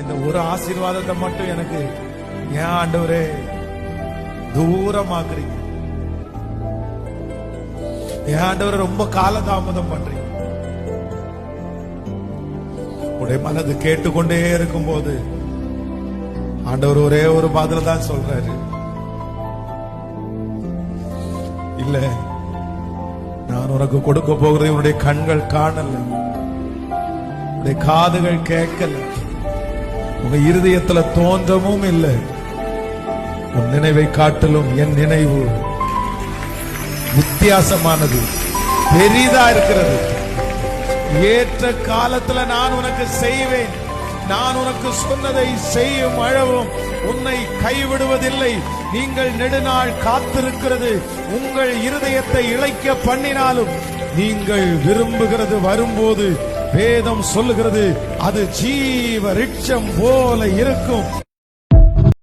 இந்த ஒரு ஆசீர்வாதத்தை மட்டும் எனக்கு ஏன் ஆண்டவரே தூரமாக்குறீங்க? ஏன் ஆண்டவரே ரொம்ப காலதாமதம் பண்றீங்க? உடைய மனது கேட்டுக்கொண்டே இருக்கும் போது ஆண்டவர் ஒரே ஒரு பதில் தான் சொல்றாரு, இல்ல நான் உனக்கு கொடுக்க போகிறதை உன்னுடைய கண்கள் காணல, உன்னுடைய காதுகள் கேட்கல, உங்க இருதயத்துல தோன்றவும் இல்லை. உன் நினைவை காட்டிலும் என் நினைவு வித்தியாசமானது, பெரிதா இருக்கிறது. ஏற்ற காலத்துல நான் உனக்கு செய்வேன். நான் உனக்கு சொன்னதை செய்யும் அளவும் உன்னை கைவிடுவதில்லை. நீங்கள் நெடுநாள் காத்திருக்கிறது உங்கள் இருதயத்தை இளைக்க பண்ணினாலும் நீங்கள் விரும்புகிறது வரும்போது வேதம் சொல்லுகிறது அது ஜீவ விருட்சம் போல இருக்கும்.